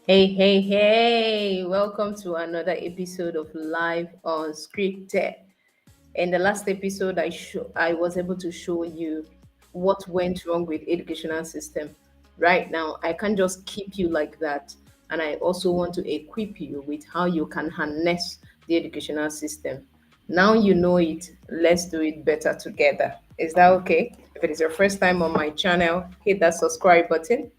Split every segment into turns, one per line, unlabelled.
Hey, hey, hey! Welcome to another episode of Live Unscripted. In the last episode, I was able to show you what went wrong with educational system. Right now, I can't just keep you like that, and I also want to equip you with how you can harness the educational system. Now you know it. Let's do it better together. Is that okay? If it is your first time on my channel, hit that subscribe button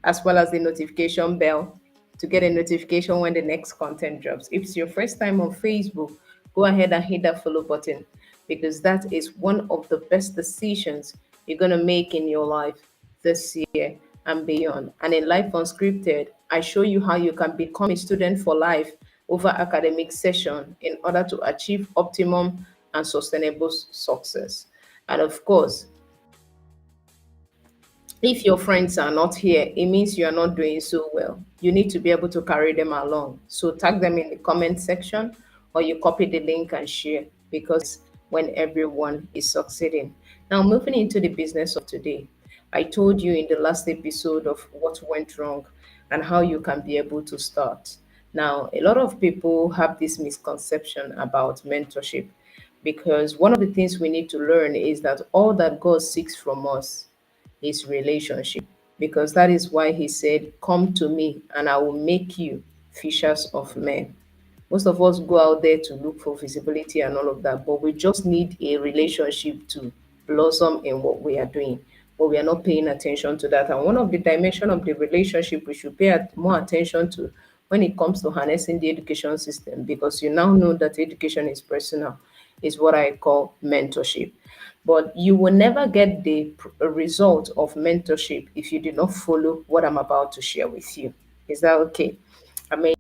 as well as the notification bell to get a notification when the next content drops. If it's your first time on Facebook, go ahead and hit that follow button because that is one of the best decisions you're going to make in your life this year and beyond. And in Life Unscripted, I show you how you can become a student for life over academic session in order to achieve optimum and sustainable success. And of course, if your friends are not here, it means you are not doing so well. You need to be able to carry them along. So tag them in the comment section or you copy the link and share because when everyone is succeeding. Now, moving into the business of today, I told you in the last episode of what went wrong and how you can be able to start. Now, a lot of people have this misconception about mentorship because one of the things we need to learn is that all that God seeks from us is relationship because that is why he said, "Come to me and I will make you fishers of men." Most of us go out there to look for visibility and all of that, but we just need a relationship to blossom in what we are doing. But we are not paying attention to that. And one of the dimension of the relationship we should pay more attention to when it comes to harnessing the education system, because you now know that education is personal, is what I call mentorship. But you will never get the result of mentorship if you do not follow what I'm about to share with you. Is that okay? I mean,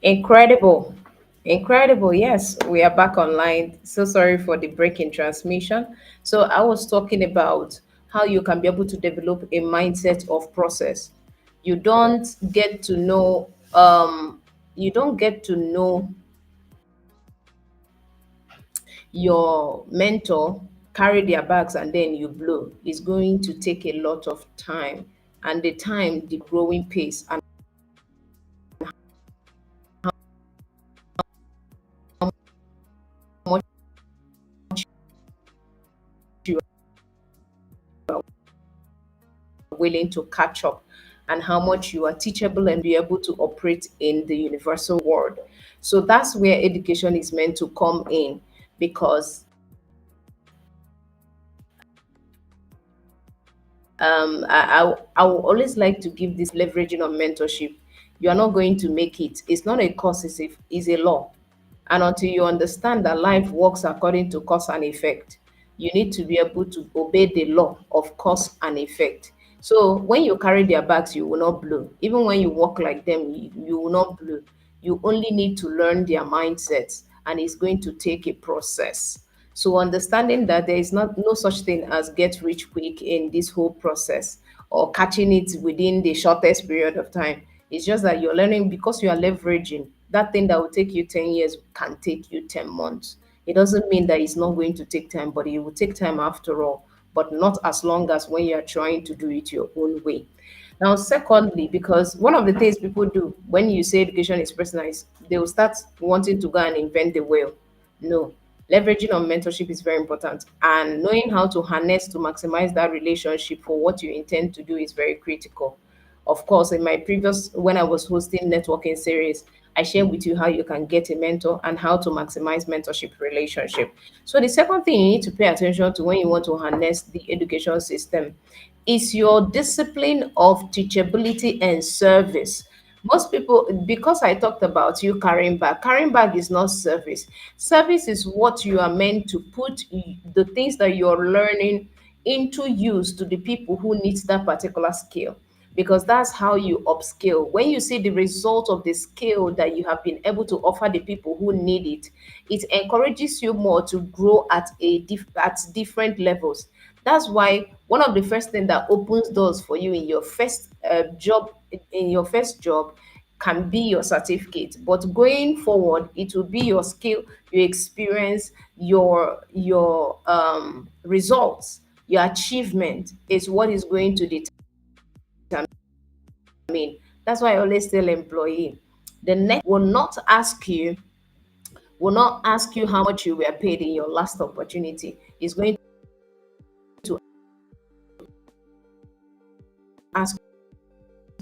incredible. Incredible. Yes, we are back online. So sorry for the break in transmission. So I was talking about how you can be able to develop a mindset of process. You don't get to know you don't get to know your mentor carry their bags and then you blow. It's going to take a lot of time, and the time, the growing pace, and how much you are willing to catch up and how much you are teachable and be able to operate in the universal world. So that's where education is meant to come in, because I will always like to give this leveraging on mentorship. You are not going to make it. It's not a cause, it's a law. And until you understand that life works according to cause and effect, you need to be able to obey the law of cause and effect. So when you carry their bags, you will not blow. Even when you walk like them, you will not blow. You only need to learn their mindsets, and it's going to take a process. So understanding that there is not no such thing as get rich quick in this whole process, or catching it within the shortest period of time. It's just that you're learning because you are leveraging. That thing that will take you 10 years can take you 10 months. It doesn't mean that it's not going to take time, but it will take time after all, but not as long as when you're trying to do it your own way. Now, secondly, because one of the things people do when you say education is personalized, they will start wanting to go and invent the wheel. No, leveraging on mentorship is very important, and knowing how to harness to maximize that relationship for what you intend to do is very critical. Of course, in my previous, when I was hosting networking series, I shared with you how you can get a mentor and how to maximize mentorship relationship. So the second thing you need to pay attention to when you want to harness the education system is your discipline of teachability and service. Most people, because I talked about you carrying bag is not service. Service is what you are meant to put the things that you're learning into use to the people who needs that particular skill, because that's how you upskill. When you see the result of the skill that you have been able to offer the people who need it, it encourages you more to grow at at different levels. That's why one of the first things that opens doors for you in your first job can be your certificate. But going forward, it will be your skill, your experience, your results, your achievement is what is going to determine. That's why I always tell employee, the next will not ask you how much you were paid in your last opportunity. It's going to ask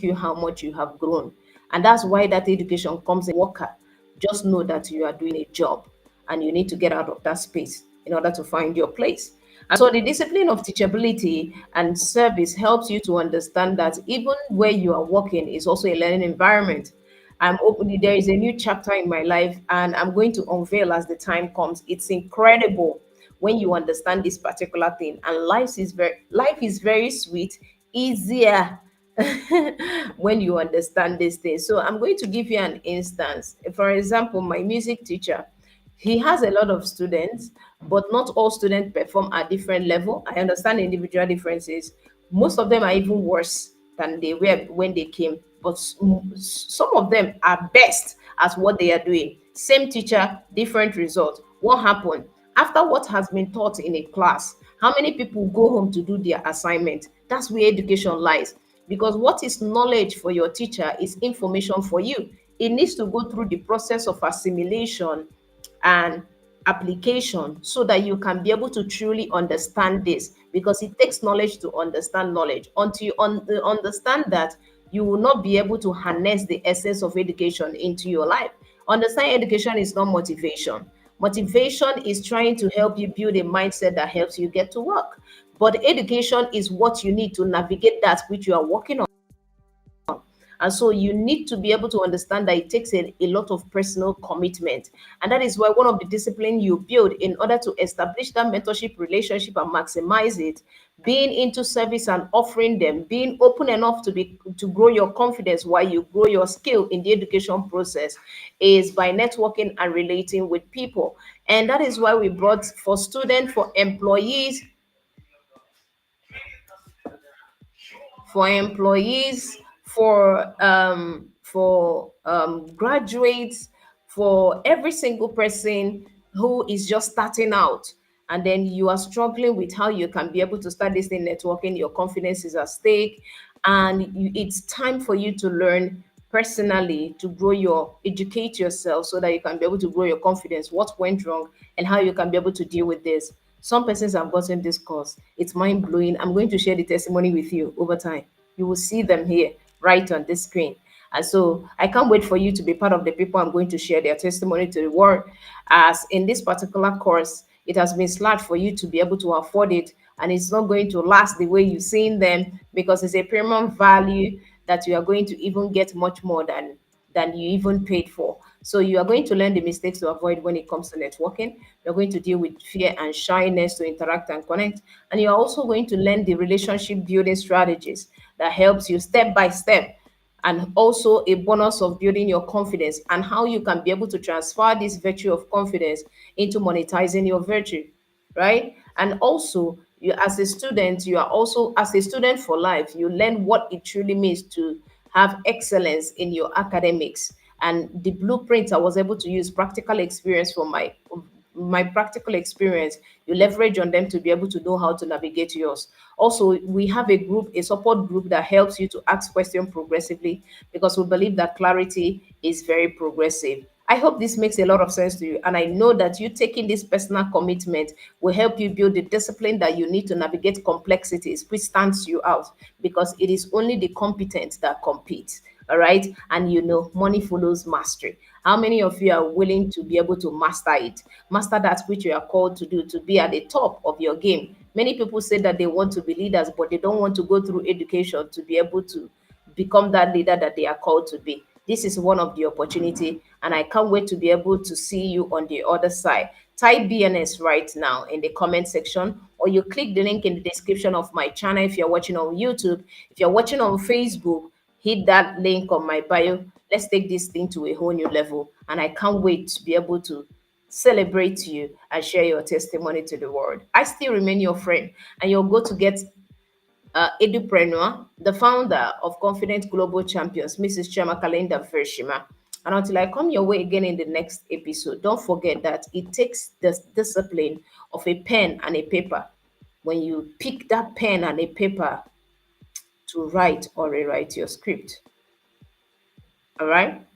you how much you have grown. And that's why that education comes in worker. Just know that you are doing a job, and you need to get out of that space in order to find your place. And so the discipline of teachability and service helps you to understand that even where you are working is also a learning environment. I'm open, there is a new chapter in my life, and I'm going to unveil as the time comes. It's incredible when you understand this particular thing. And life is very sweet, easier when you understand this thing. So I'm going to give you an instance. For example, my music teacher, he has a lot of students, but not all students perform at different level. I understand individual differences. Most of them are even worse than they were when they came, but some of them are best at what they are doing. Same teacher, different result. What happened? After what has been taught in a class, how many people go home to do their assignment? That's where education lies. Because what is knowledge for your teacher is information for you. It needs to go through the process of assimilation and application so that you can be able to truly understand this, because it takes knowledge to understand knowledge. Until you understand that, you will not be able to harness the essence of education into your life. Understand education is not motivation. Motivation is trying to help you build a mindset that helps you get to work. But education is what you need to navigate that which you are working on. And so you need to be able to understand that it takes a lot of personal commitment. And that is why one of the discipline you build in order to establish that mentorship relationship and maximize it, being into service and offering them, being open enough to grow your confidence while you grow your skill in the education process, is by networking and relating with people. And that is why we brought for students, for employees, for graduates, for every single person who is just starting out. And then you are struggling with how you can be able to start this thing networking, your confidence is at stake, and it's time for you to learn personally to educate yourself so that you can be able to grow your confidence, what went wrong, and how you can be able to deal with this. Some persons have gotten this course. It's mind blowing. I'm going to share the testimony with you over time. You will see them here right on this screen. And so I can't wait for you to be part of the people I'm going to share their testimony to the world. As in this particular course, it has been slack for you to be able to afford it. and it's not going to last the way you've seen them, because it's a premium value that you are going to even get much more than you even paid for. So you are going to learn the mistakes to avoid when it comes to networking. You're going to deal with fear and shyness to interact and connect. And you're also going to learn the relationship building strategies that helps you step by step, and also a bonus of building your confidence and how you can be able to transfer this virtue of confidence into monetizing your virtue, right? And also, you as a student, you are also, as a student for life, you learn what it truly means to have excellence in your academics. And the blueprints I was able to use practical experience from my practical experience, you leverage on them to be able to know how to navigate yours. Also, we have a group, a support group that helps you to ask questions progressively, because we believe that clarity is very progressive. I hope this makes a lot of sense to you. And I know that you taking this personal commitment will help you build the discipline that you need to navigate complexities, which stands you out, because it is only the competent that compete. All right. And you know, money follows mastery. How many of you are willing to be able to master it? Master that which you are called to do, to be at the top of your game. Many people say that they want to be leaders, but they don't want to go through education to be able to become that leader that they are called to be. This is one of the opportunity, and I can't wait to be able to see you on the other side. Type BNS right now in the comment section, or you click the link in the description of my channel if you're watching on YouTube. If you're watching on Facebook, hit that link on my bio. Let's take this thing to a whole new level. And I can't wait to be able to celebrate you and share your testimony to the world. I still remain your friend, and you'll go to get Edupreneur, the founder of Confident Global Champions, Mrs. 𝗟𝗏𝗃𝗧𝗏. And until I come your way again in the next episode, don't forget that it takes the discipline of a pen and a paper. When you pick that pen and a paper to write or rewrite your script. All right?